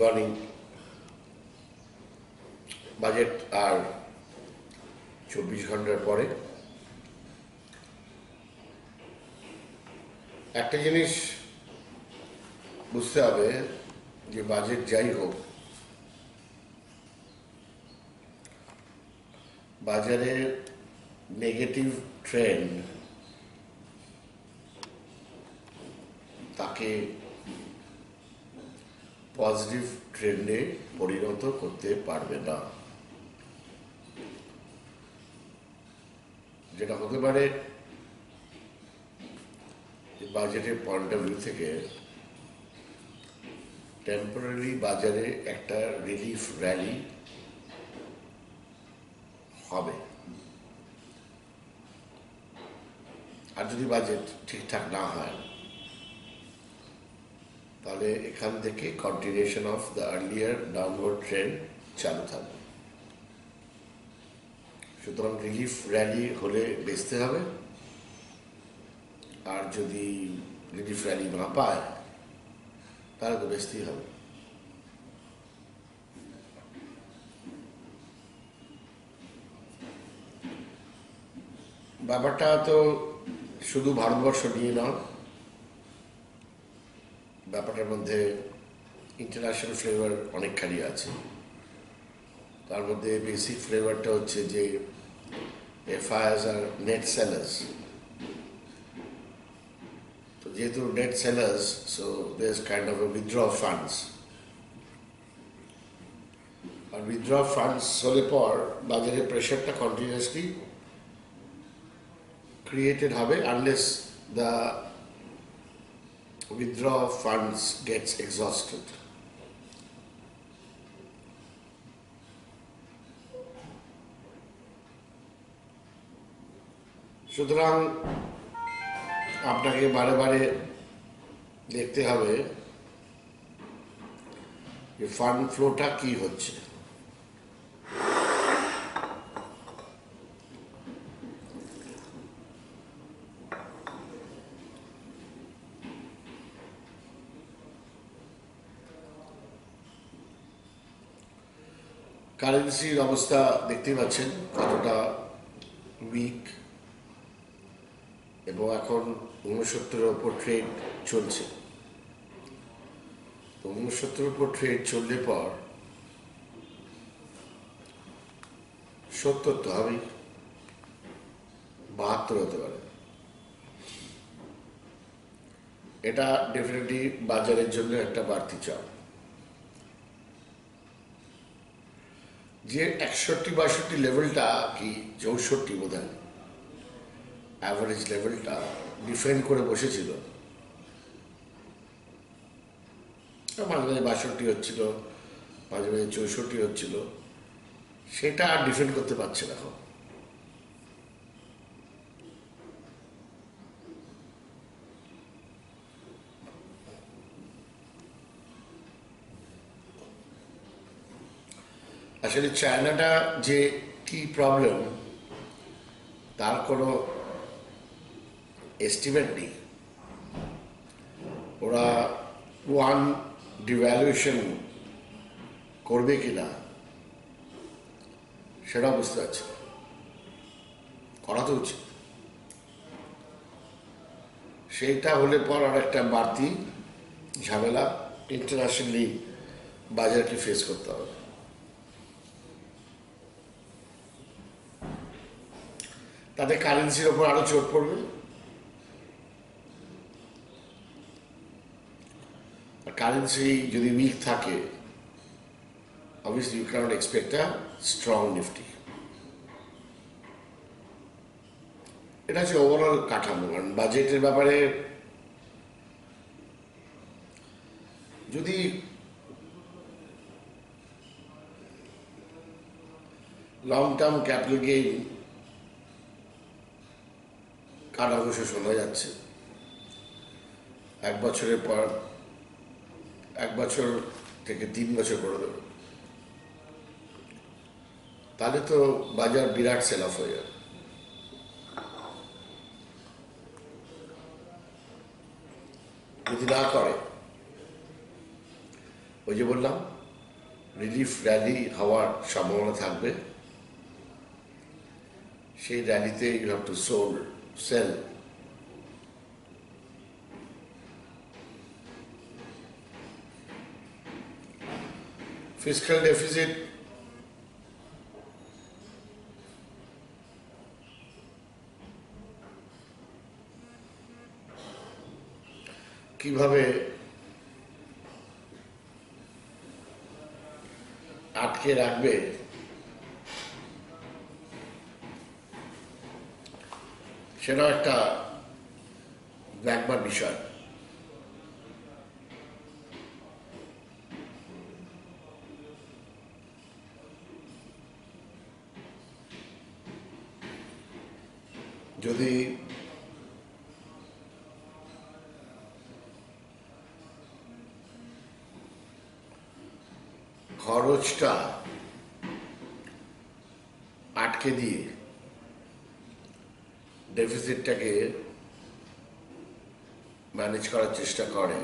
Morning. Budget আর 24 ঘন্টার পরে। একটা জিনিস বুঝতে হবে যে বাজেট যাই হোক, বাজারের নেগেটিভ ট্রেন্ড তাকে পজিটিভ ট্রেন্ডে পরিণত করতে পারবে না। যেটা হতে পারে বাজেটের পয়েন্ট অফ ভিউ থেকে টেম্পোরারি বাজারে একটা রিলিফ র্যালি হবে, আর যদি বাজেট ঠিকঠাক না হয় তাহলে এখান থেকে continuation of the earlier downward trend চালু থাকবে। সুতরাং রিলিফ র্যালি হলে বেচতে হবে, আর যদি রিলিফ র্যালি না পায় তাহলে তো বেচতেই হবে। ব্যাপারটা তো শুধু ভারতবর্ষ নিয়ে না, ব্যাপারটার মধ্যে ইন্টারন্যাশনাল ফ্লেভার অনেকখানি আছে। তার মধ্যে বেসিক ফ্লেভারটা হচ্ছে যে FIs আর নেট সেলার্স। তো যেহেতু net sellers, so there is kind of a withdraw funds, আর উইথড্র ফান্ডস হলে পর বাজারে প্রেশারটা কন্টিনিউয়াসলি ক্রিয়েটেড হবে unless the withdraw funds gets exhausted. সুতরাং আপনাকে বারে বারে দেখতে হবে যে ফান্ড ফ্লোটা কি হচ্ছে। কারেন্সির অবস্থা দেখতেই পাচ্ছেন কতটা উইক, এবং এখন 69-এর ওপর ট্রেড চলছে। তো 69-এর ওপর ট্রেড চললে পর 70 তো হবেই, 72 হতে পারে। এটা ডেফিনেটলি বাজারের জন্য একটা বাড়তি চাপ। যে 61-62 লেভেলটা কি 64 বোধ হয় অ্যাভারেজ লেভেলটা ডিফেন্ড করে বসেছিল, মাঝে মাঝে 62 হচ্ছিল, মাঝে মাঝে 64 হচ্ছিল, সেটা আর ডিফেন্ড করতে পারছে না এখন। আসলে চায়নাটা যে কি প্রবলেম তার কোনো এস্টিমেট নেই। ওরা ওয়ান ডিভ্যালুয়েশন করবে কিনা সেটা বুঝতে পারছি, করা তো উচিত। সেইটা হলে পর আর একটা বাড়তি ঝামেলা ইন্টারন্যাশনালি বাজারকে ফেস করতে হবে। তাতে কারেন্সির ওপর আরো চোট পড়বে, আর কারেন্সি যদি উইক থাকে obviously you cannot expect a strong nifty. এটা হচ্ছে ওভারঅল কাঠামো। কারণ বাজেটের ব্যাপারে যদি লং টার্ম ক্যাপিটাল গেইন কাটাঘুষো শোনা যাচ্ছে, 1 বছরের পর 1 বছর থেকে 3 বছর করে দেবে, তাহলে তো বাজার বিরাট সেল অফ হয়ে যাবে। যদি না করে ওই যে বললাম রিলিফ র্যালি হওয়ার সম্ভাবনা থাকবে, সেই র্যালিতে you have to sell. Fiscal deficit কিভাবে আটকে রাখবে সেটাও একটা দেখবার বিষয়। যদি খরচটা আটকে দিয়ে ডেফিসিটটাকে ম্যানেজ করার চেষ্টা করে,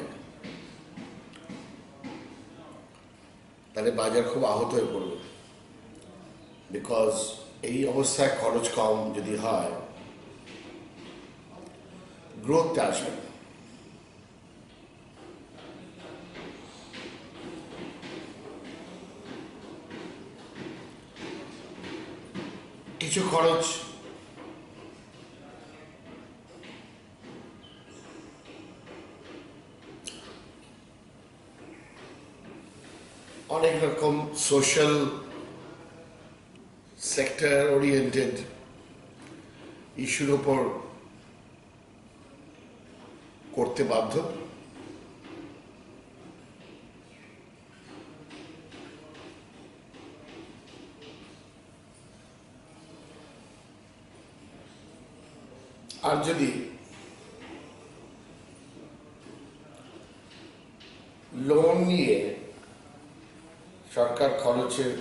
তাহলে বাজার খুব আহত হয়ে পড়বে। বিকজ এই অবস্থায় খরচ কম যদি হয়, গ্রোথটা আসবে না। কিছু খরচ অনেক রকম সোশ্যাল সেক্টর ওরিয়েন্টেড ইস্যুর ওপর করতে বাধ্য। আর যদি লোন নিয়ে সরকার খরচের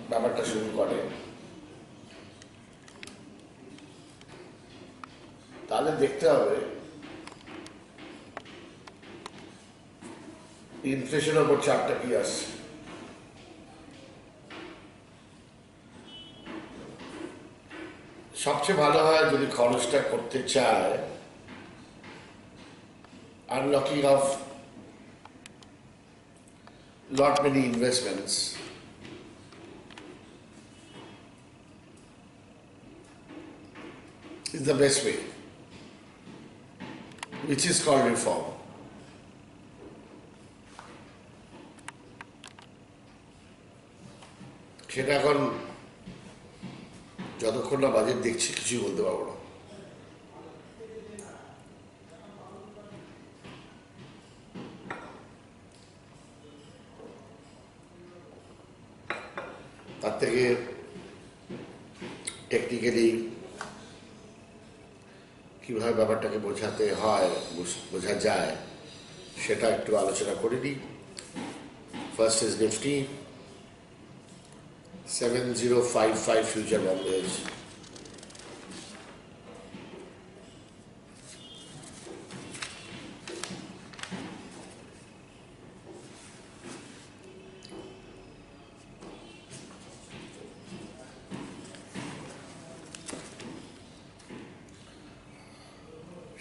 ব্যাপারটা শুরু করে, তাহলে দেখতে হবে ইনফ্লেশনের ওপর চাপটা কি আসছে। সবচেয়ে ভালো হয় যদি খরচটা করতে চায়, unlocking of lot many investments is the best way, which is called reform. সেটা এখন যতক্ষণ না বাজেট দেখছি কিছুই বলতে পারবো না। তার থেকে টেকনিক্যালি কীভাবে ব্যাপারটাকে বোঝাতে হয়, বোঝা যায়, সেটা একটু আলোচনা করে নিই। ফার্স্ট ইজ নিফটি 7055 ফিউচার বন্ধ হয়েছে।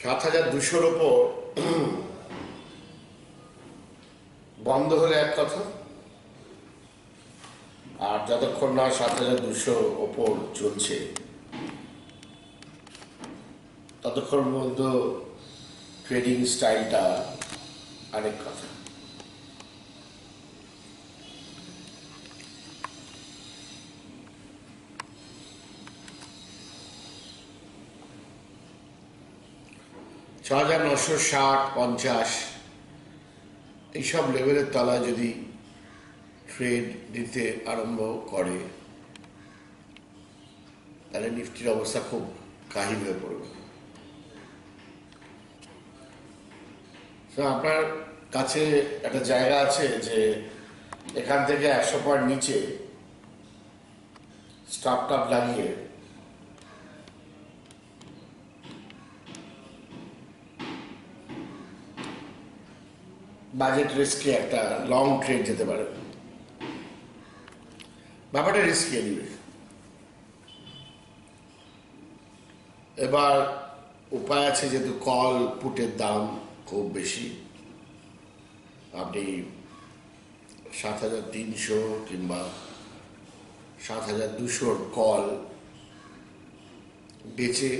সাত হাজার দুশোর ওপর বন্ধ হলে এক কথা, আর যতক্ষণ না 7200 ওপর চলছে ততক্ষণ পর্যন্ত ট্রেডিং স্টাইলটা আরেক কথা। ছ হাজার 960-50 এইসব লেভেলের তলায় যদি ট্রেড দিতে আরম্ভ করে, তাহলে নিফটির অবস্থা খুব কাহিল হয়ে পড়বে। আপনার কাছে একটা জায়গা আছে যে এখান থেকে 100 পয়েন্ট নিচে স্টপ টপ লাগিয়ে বাজেট রিস্কে একটা লং ট্রেড যেতে পারে। ব্যাপারটা রিস্কি এনিওয়ে। এবার উপায় আছে, যেহেতু কল পুটের দাম খুব বেশি, আপনি 7,300 কিংবা 7,200 কল বেচে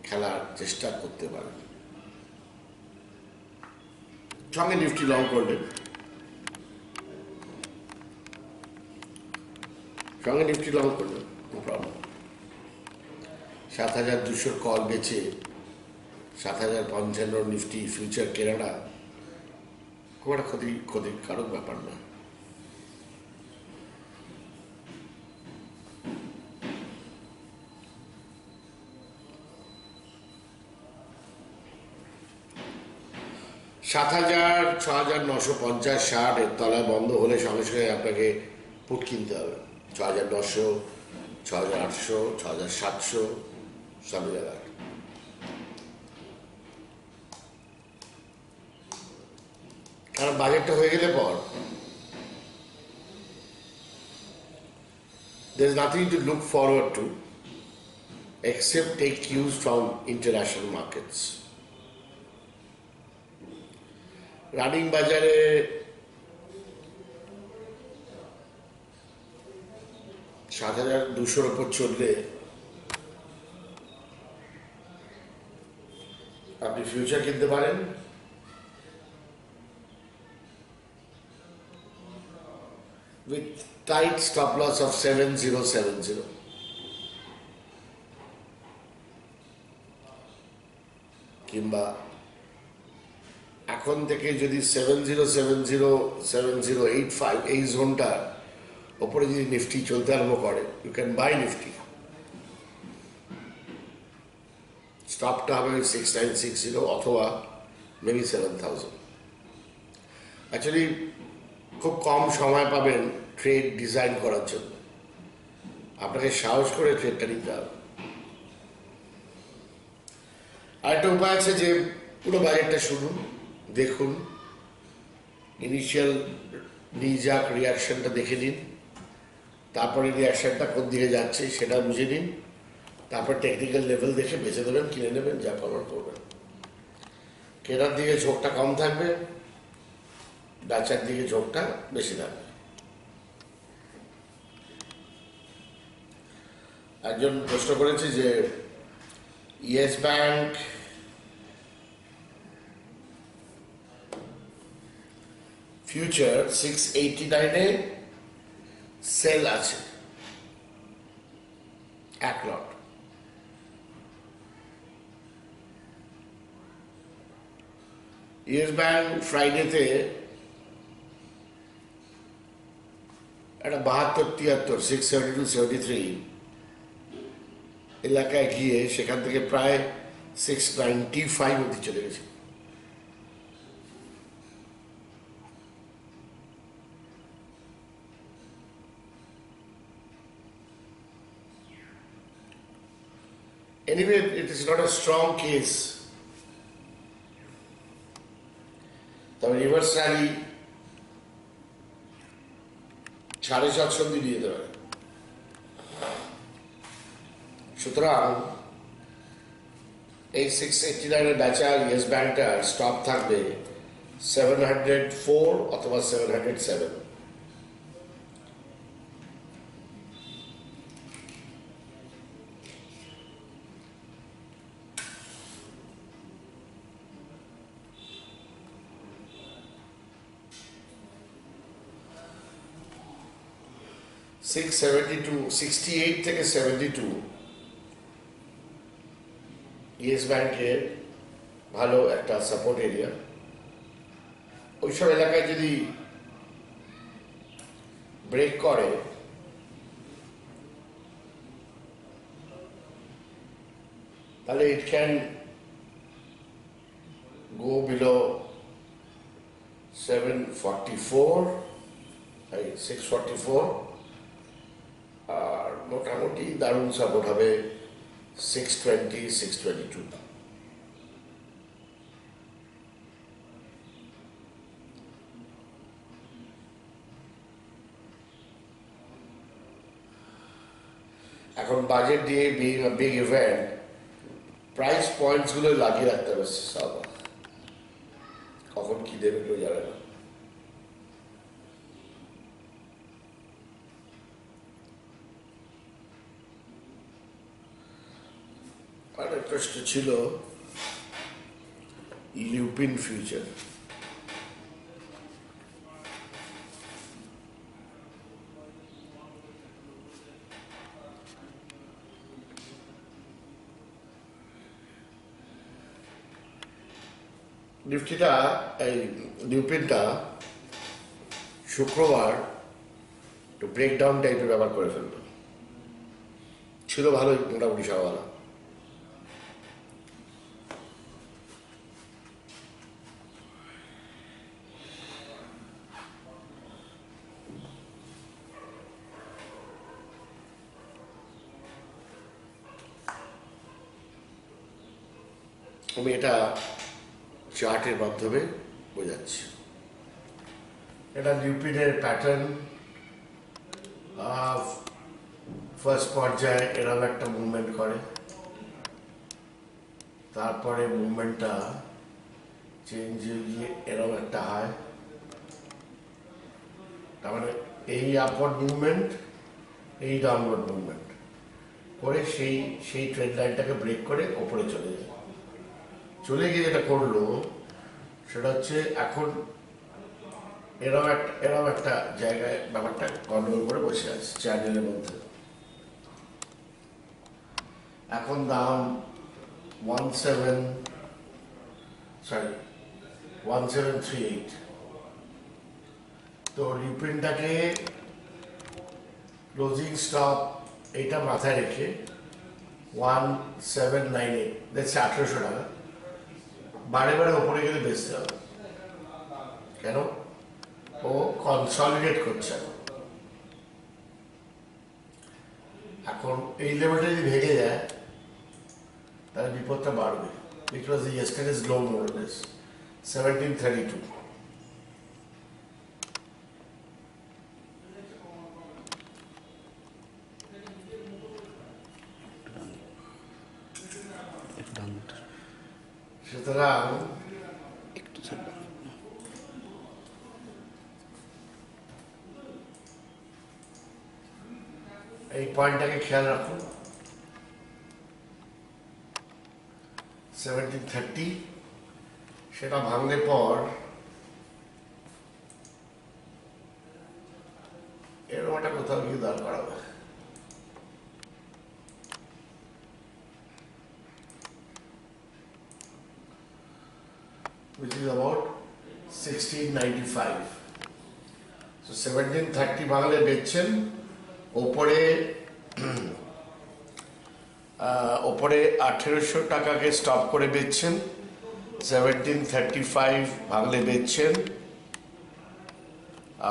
খেলার চেষ্টা করতে পারেন। সঙ্গে নিফটি লং করলেন, সঙ্গে নিফটি লং করলেন, নো প্রবলেম। 7,200 কল বেচে 7,055 নিফটি ফিউচার কেনাটা খুব একটা ক্ষতিকারক ব্যাপার না। সাত হাজার 6,950 60 এর তলায় বন্ধ হলে সঙ্গে সঙ্গে আপনাকে পুট কিনতে হবে। 6,900, 6,800, 6,700 সব জায়গায়। কারণ বাজেটটা হয়ে গেলে পর there is nothing to look forward to except take cues from international markets. Running বাজারে $7,200 ওপর চললে আপনি ফিউচার কিনতে পারেন। with tight stop loss of 7,070, কিংবা এখন থেকে যদি 7070 এই জোনটা ওপরে যদি নিফটি চলতে আরম্ভ করে, ইউ ক্যান বাই নিফটি। স্টপটা হবে 6960 অথবা মেবি 7000। অ্যাকচুয়ালি খুব কম সময় পাবেন ট্রেড ডিজাইন করার জন্য, আপনাকে সাহস করে ট্রেডটা নিতে হবে। আরেকটা উপায় আছে যে পুরো বাজেটটা শুনুন, দেখুন, ইনিশিয়াল নিজাক রিয়াকশনটা দেখে নিন, তারপরে রিয়াকশনটা কোন দিকে যাচ্ছে সেটা বুঝে নিন, তারপর টেকনিক্যাল লেভেল দেখে বেছে দেবেন, কিনে নেবেন, যা করার করবেন। কেনার দিকে ঝোঁকটা কম থাকবে, বেচার দিকে ঝোঁকটা বেশি থাকবে। একজন প্রশ্ন করেছে যে ইয়েস ব্যাংক ফিউচার 689-এ সেল আছে এক লট। ইয়েস ব্যাংক ফ্রাইডেতে একটা 72-73 672-73 এলাকায় গিয়ে সেখান থেকে প্রায় 695 অবধি চলে গেছে। Anyway, it is not a strong case. তবে রিভার্স র্যালি 750 অবধি নিয়ে যেতে পারে। সুতরাং এই 689-এর বেচা ইয়েস ব্যাংকটার স্টপ থাকবে 704 অথবা 707। $672, 68 থেকে 72 ইয়েস ব্যাংকের ভালো একটা সাপোর্ট এরিয়া। ওইসব এলাকায় যদি ব্রেক করে তাহলে ইট ক্যান গো বিলো 644, আর মোটামুটি দারুণ সাপোর্ট হবে 620, 622। এখন বাজেট দিয়ে বিগ ইভেন্ট প্রাইস পয়েন্টসগুলো লাগিয়ে রাখতে হবে সব, কখন কি দেবে কেউ জানে না। একটা প্রশ্ন ছিল লিউপিন ফিউচার। নিফটিটা এই লিউপিনটা শুক্রবার একটু ব্রেকডাউন টাইপের ব্যাপার করে ফেললো, ছিল ভালোই মোটামুটি সকালবেলা। আমি এটা চার্টের মাধ্যমে বোঝাচ্ছি। এটা লিউপিনের প্যাটার্ন, ফার্স্ট পর্যায়ে এরকম একটা মুভমেন্ট করে, তারপরে মুভমেন্টটা চেঞ্জ হয়ে গিয়ে এরকম একটা হয়, তার মানে এই আপওয়ার্ড মুভমেন্ট, এই ডাউনওয়ার্ড মুভমেন্ট করে সেই ট্রেন্ড লাইনটাকে ব্রেক করে ওপরে চলে যায়। চলে গিয়ে যেটা করলো সেটা হচ্ছে এখন এরকম একটা জায়গায় ব্যাপারটা কন্ট্রোল করে বসে আছে চ্যানেলের মধ্যে। এখন দাম 1738। তো লিউপিনটাকে ক্লোজিং স্টপ এইটা মাথায় রেখে 1798 দেখছে 1800 টাকা বারে বারে ওপরে গেলে বেচতে হবে। কেন? ও কনসলিডেট করছে। এখন এই লেভেলটা যদি ভেঙে যায় তাহলে বিপদটা বাড়বে। Because ইয়েস্টারডেজ low more less 1732। সুতরাং এই পয়েন্টটাকে খেয়াল রাখুন। 1730 সেটা ভাঙলে পর এরকম একটা কোথাও গিয়ে দাঁড় করাবে। which is about 1695. So 1730 ভাঙলে বেচছেন, ওপরে 1800 টাকাকে স্টপ করে বেচছেন, 1735 ভাঙলে বেচছেন,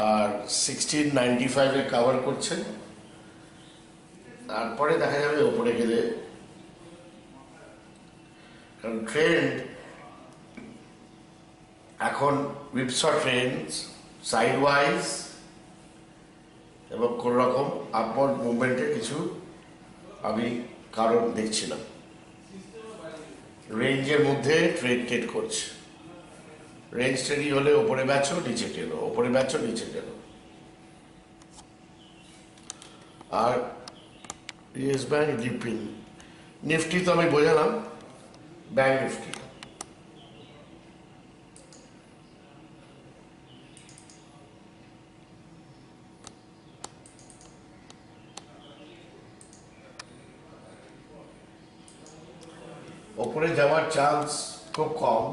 আর 1695 কভার করছেন। তারপরে দেখা যাবে ওপরে গেলে, কারণ ট্রেন্ড এখন উইপসর ট্রেন্ড সাইড ওয়াইজ এবং কোন রকম আপওয়ার্ড মুভমেন্টের কিছু আমি কারণ দেখছিলাম। রেঞ্জের মধ্যে ট্রেড করছে। রেঞ্জ ট্রেডই হলে ওপরে বেচো নিচে টেনো, ওপরে বেচো নিচে টেনো। আর ইয়েস ব্যাংক লিউপিন নিফটি তো আমি বোঝালাম, ব্যাংক নিফটি ওপরে যাওয়ার চান্স খুব কম।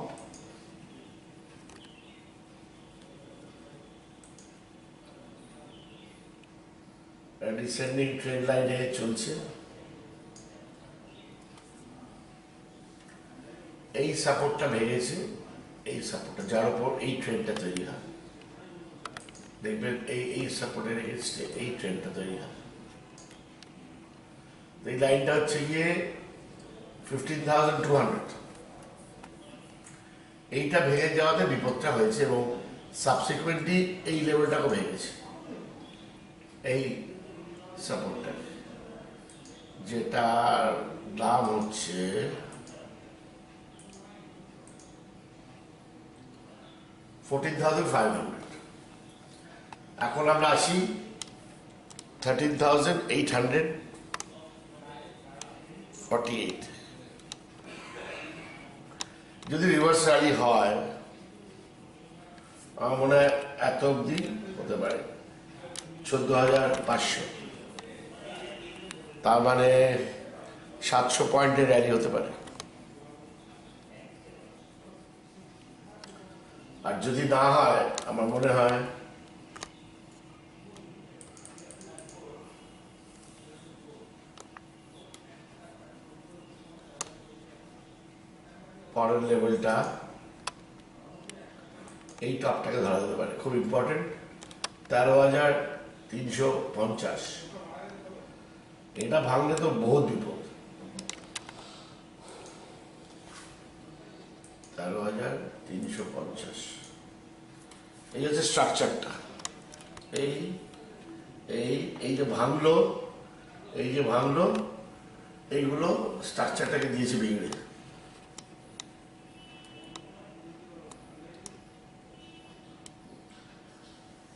ডিসেন্ডিং ট্রেন লাইনে চলছে। এই সাপোর্টটা ভেঙেছে, এই সাপোর্টটা যার উপর এই ট্রেনটা তৈরি হয়, দেখবেন এই সাপোর্টের এগেইনস্টে এই ট্রেনটা তৈরি হয়। এই লাইনটা হচ্ছে গিয়ে 15,200। এইটা ভেঙে যাওয়াতে বিপদটা হয়েছে এবং সাবসিকুয়েন্টলি এই লেভেলটাকে ভেঙেছে, এই সাপোর্টটা। যেটার দাম হচ্ছে 14,500। এখন আমরা আসি 13,848। যদি রিভার্স র্যালি হয় আমার মনে হয় এত অবধি হতে পারে 14,500, তার মানে 700 পয়েন্টের র্যালি হতে পারে। আর যদি না হয় আমার মনে হয় পরের লেভেলটা এই টপটাকে ধরা যেতে পারে, খুব ইম্পর্টেন্ট, 13,350। এটা ভাঙলে তো বহুত বিপদ। 13,350 এই হচ্ছে স্ট্রাকচারটা। এই এই এই যে ভাঙলো, এই যে ভাঙলো, এইগুলো স্ট্রাকচারটাকে দিয়েছে বিগড়ে।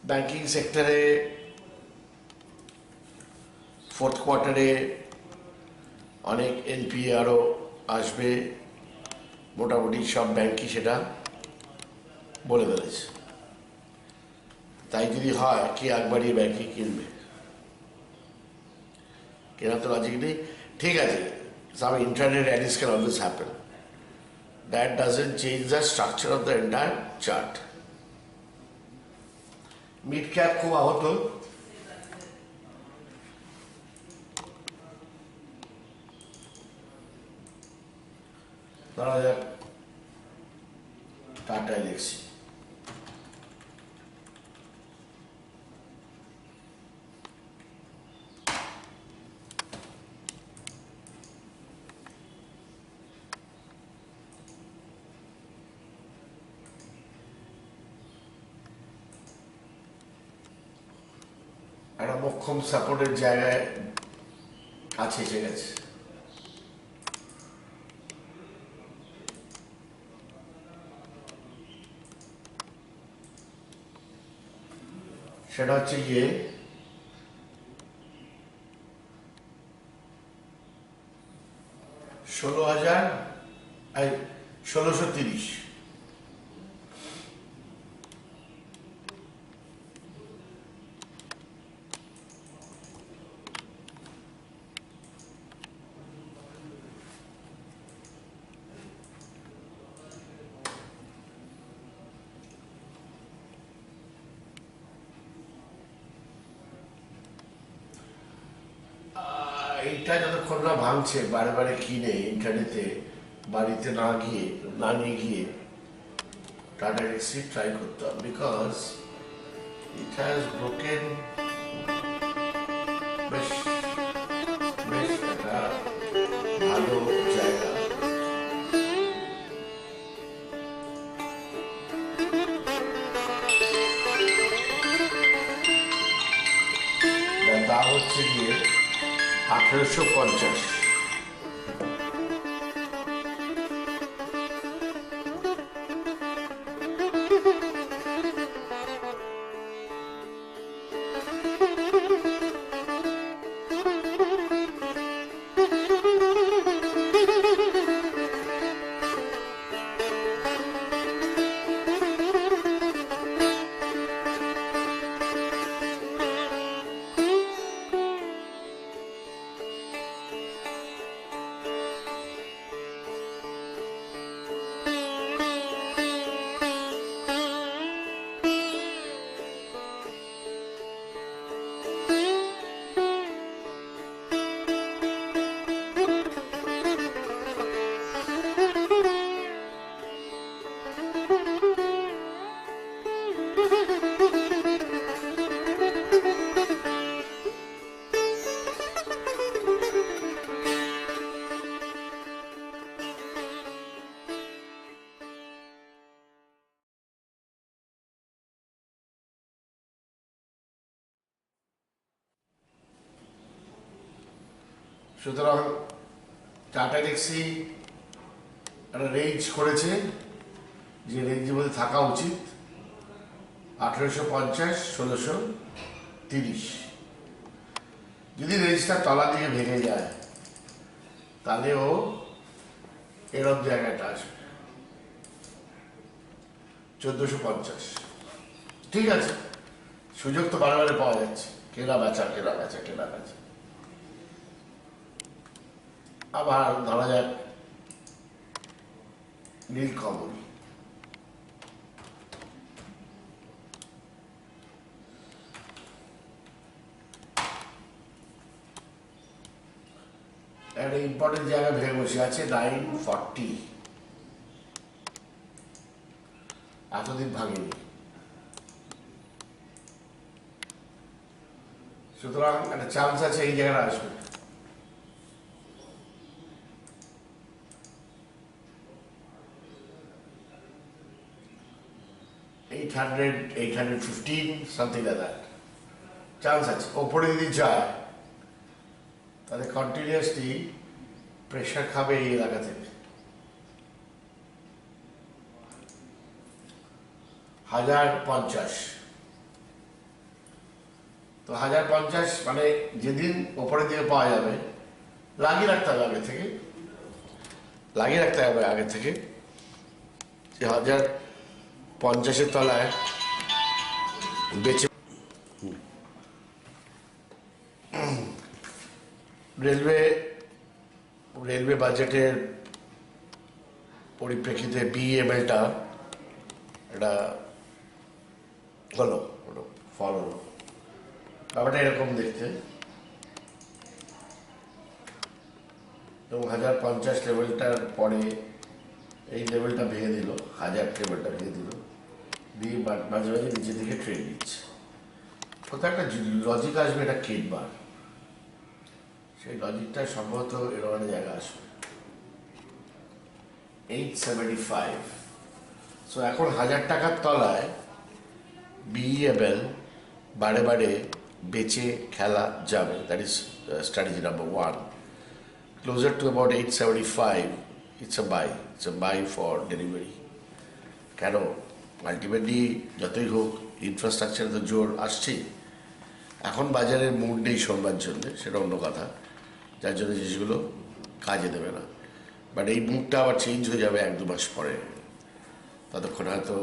ব্যাংকিং সেক্টরে ফোর্থ কোয়ার্টারে অনেক এনপিএ আরও আসবে, মোটামুটি সব ব্যাংকই সেটা বলে ফেলেছে। তাই যদি হয় কি একবারই ব্যাংকিং কিনবে, কেনা তো লজিক নেই। ঠিক আছে, some intraday rallies can always happen. That doesn't change the structure of the entire chart. Mid cap খুব আহত, ধরা যাক টাটা এলএক্সি। একটা মোক্ষম সাপোর্টের জায়গায় কাছে এসে গেছে। সেটা হচ্ছে গিয়ে 16,30। এইটা যতক্ষণ না ভাঙছে বারে বারে কিনে ইন্টারনেটে বাড়িতে না নিয়ে গিয়ে টাটা এলএক্সি ট্রাই করতে হবে, বিকজ ইট হ্যাজ ব্রোকেন বেশ বেশ একটা ভালো জায়গা। দাম হচ্ছে গিয়ে 1850। সুতরাং টাটা ট্যাক্সি একটা রেঞ্জ করেছে, যে রেঞ্জের মধ্যে থাকা উচিত 1850 1630। যদি রেঞ্জটা তলা দিকে ভেঙে যায় তাহলে ও এরকম জায়গাটা আসবে 1450। ঠিক আছে, সুযোগ তো বারে বারে পাওয়া যাচ্ছে, কেনা বেচা কেনা বেচা কেনা বেচা। আবার ধরা যাক নীলকমল, একটা ইম্পর্টেন্ট জায়গা ভেঙে বসে আছে 940, এতদিন ভাঙেনি। সুতরাং একটা চান্স আছে এই জায়গাটা আসবে। $800, 815, something like that চান্স আছে। ওপরে যদি যায় তাহলে কন্টিনিউয়াসলি প্রেশার খাবে এই এলাকা থেকে। 1050, তো 1050 মানে যেদিন ওপরের দিকে পাওয়া যাবে লাগিয়ে রাখতে হবে আগে থেকে, লাগিয়ে রাখতে হবে আগে থেকে যে 1050-এর তলায় বেঁচে। রেলওয়ে বাজেটের পরিপ্রেক্ষিতে বিএমএলটা এটা হলো ফল হলো। ব্যাপারটা এরকম দেখতে, এবং 1050 লেভেলটার পরে এই লেভেলটা ভেঙে দিল, 1000 লেভেলটা ভেঙে দিল, দিয়ে মাঝে মাঝে নিচের দিকে ট্রেন দিচ্ছে। কোথাও একটা লজিক আসবে, এটা কেটবার, সেই লজিকটা সম্ভবত এরকম জায়গা আসবে 875। সো এখন 1000 টাকার তলায় বিএমএল বারে বারে বেচে খেলা যাবে। That is strategy number 1। Closer to about 875, it's a buy for delivery. কেন, আলটিমেটলি যতই হোক ইনফ্রাস্ট্রাকচারে তো জোর আসছেই। এখন বাজারের মুড নেই সরবার জন্য, সেটা অন্য কথা, যার জন্য জিনিসগুলো কাজে দেবে না। বাট এই মুডটা আবার চেঞ্জ হয়ে যাবে 1-2 মাস পরে। ততক্ষণ হয়তো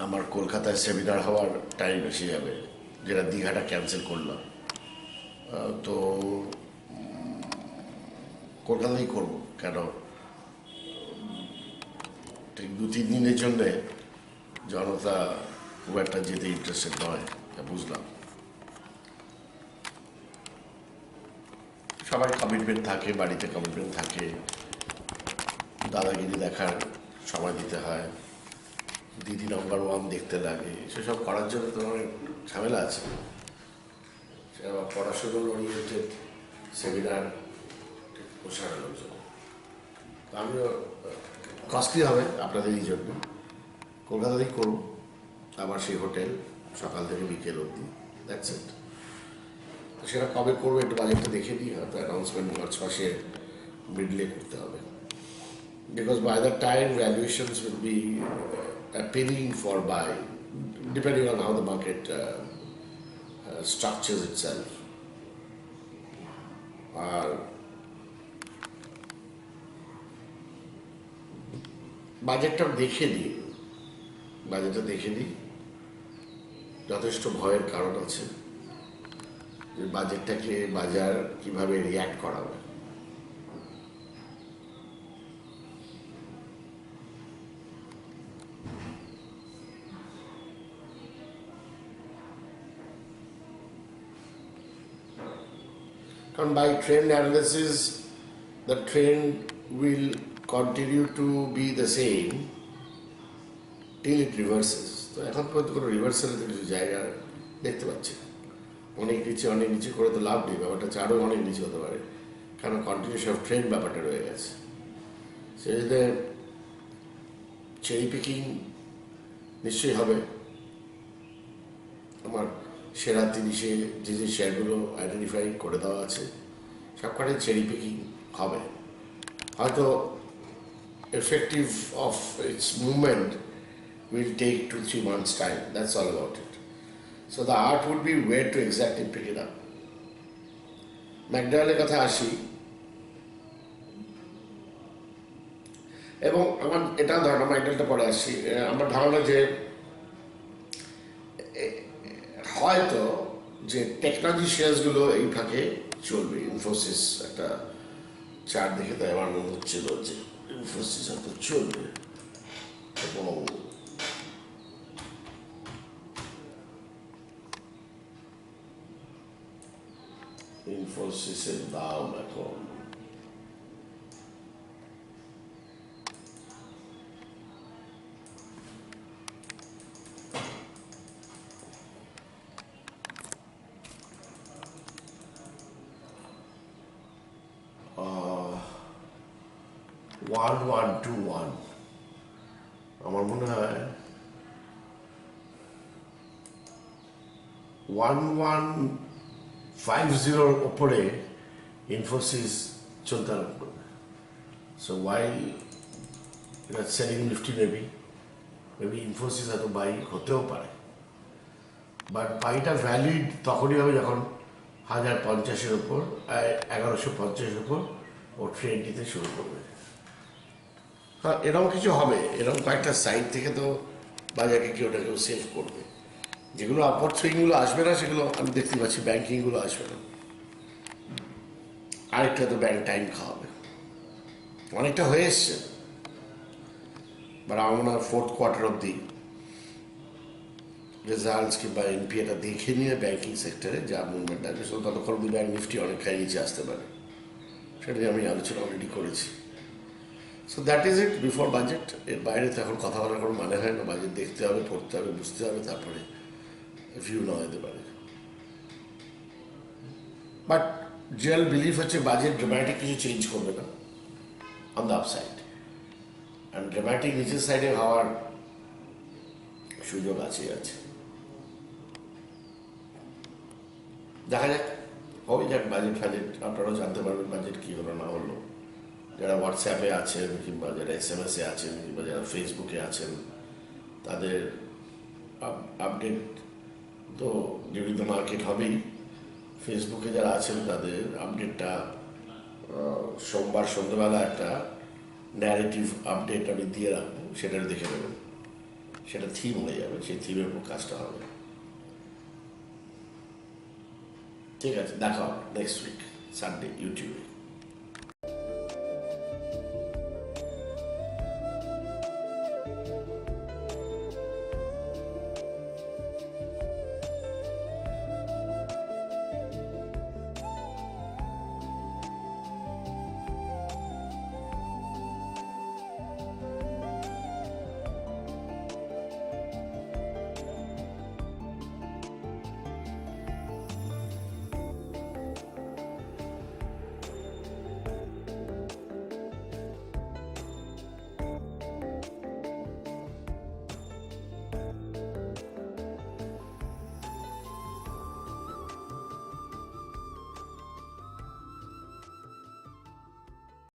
আমার কলকাতায় সেমিনার হওয়ার টাইম এসে যাবে, যেটা দীঘাটা ক্যান্সেল করলাম। তো কলকাতাতেই করব, কেন ঠিক 2-3 দিনের জন্যে জনতা খুব একটা যেতে ইন্টারেস্টেড নয়, বুঝলাম। সবাই কমিটমেন্ট থাকে, বাড়িতে কমিটমেন্ট থাকে, দাদাগিরি দেখার সময় দিতে হয়, দিদি নাম্বার 1 দেখতে লাগে, সেসব করার জন্য তো অনেক ঝামেলা আছে। পড়াশুনোর ওরিয়েন্টেড সেমিনার পোষার লোকজন, আমিও কস্টলি হবে আপনাদের এই জন্য। কলকাতাতেই করব, আমার সেই হোটেল সকাল থেকে বিকেল অবধি, দ্যাটস ইট। সেটা কবে করবো একটু বাজেটটা দেখে নিই, হয়তো অ্যানাউন্সমেন্ট মার্চ মাসের মিডলে করতে হবে, because by the time valuations will be appealing for buy, depending on how the market structures itself. আর বাজেটটা দেখে নিই, যথেষ্ট ভয়ের কারণ আছে যে বাজেটটাকে বাজার কিভাবে রিয়্যাক্ট করাবে। And by trend analysis, the trend will continue to be the same till it reverses. তো এখন পর্যন্ত কোনো রিভার্সালের কিছু জায়গা দেখতে পাচ্ছি না। অনেক নিচে করে তো লাভ নেই, ব্যাপারটা আরও অনেক নিচে হতে পারে, কারণ কন্টিনিউশন অফ ট্রেন্ড ব্যাপারটা রয়ে গেছে। সেটাতে চেরি পিকিং নিশ্চয়ই হবে। আমার সেরা 30-এ যে যে শেয়ারগুলো আইডেন্টিফাই করে দেওয়া আছে সবকটাই চেরি পিকিং হবে। হয়তো effective of its movement will take 2-3 months time. That's all about it. So the art would be where to exactly pick it up. ম্যাকডওয়েলের কথা আসি, এবং আমার এটা ধারণা, ম্যাকডওয়েলটা পরে আসছি, আমার ধারণা যে হয়তো যে টেকনোলজি শেয়ারসগুলো এই ফাঁকে চলবে। ইনফোসিস একটা চার্ট দেখে তাই আমার মনে হচ্ছিল যে ইনফোসিস হয়তো চলবে, এবং ইনফোসিসের দাম এখন আহ 1121, আমার মনে হয় 1150-র ওপরে ইনফোসিস চলতে আরম্ভ করবে। সো ওয়াইল এটা সেলিং নিফটি মেবি ইনফোসিস এত বাই হতেও পারে, বাট বাইটা ভ্যালিড তখনই হবে যখন 1050-এর ওপর 1150-এর ওপর ও ট্রেড দিতে শুরু করবে। হ্যাঁ, এরকম কিছু হবে, এরকম কয়েকটা সাইড থেকে তো বাজারকে কেউ না কেউ সেভ করবে। যেগুলো আপওয়ার্ড সুইংগুলো আসবে না সেগুলো আমি দেখতে পাচ্ছি, ব্যাংকিংগুলো আসবে না, আরেকটা তো ব্যাংক টাইম খাওয়াবে, অনেকটা হয়ে এসছে। বাট আমার মনে হয় ফোর্থ কোয়ার্টার অব্দি রেজাল্টস কিংবা এনপিএটা দেখে নিয়ে ব্যাংকিং সেক্টরে যা মুভমেন্ট আসবে, ততক্ষণ অব্দি ব্যাংক নিফটি অনেকটাই নিচে আসতে পারে, সেটা নিয়ে আমি আলোচনা অলরেডি করেছি। So that is it before budget. এর বাইরে তো এখন কথা বলার কোনো মানে হয় না, বাজেট দেখতে হবে, পড়তে হবে, বুঝতে হবে, তারপরে ভিউ নেওয়া যেতে পারে। বাট জেনারেল বিলিফ হচ্ছে বাজেট ড্রামাটিক কিছু চেঞ্জ করবে না on the upside, and dramatic নিচের সাইডে হওয়ার সুযোগ আছে। দেখা যাক, হবে যাক বাজেট ফাজেট, আপনারাও জানতে পারবেন বাজেট কী হলো না হলো। যারা হোয়াটসঅ্যাপে আছেন কিংবা যারা SMS-এ আছেন কিংবা যারা ফেসবুকে আছেন, তাদের আপডেট তো ডিউরিং দ্য মার্কেট হবেই। ফেসবুকে যারা আছেন তাদের আপডেটটা সোমবার সন্ধ্যেবেলা একটা ন্যারেটিভ আপডেট আমি দিয়ে রাখবো, সেটা দেখে নেবেন, সেটা থিম হয়ে যাবে, সেই থিমের উপর কাজটা হবে। ঠিক আছে, দেখা হবে নেক্সট উইক সানডে ইউটিউবে।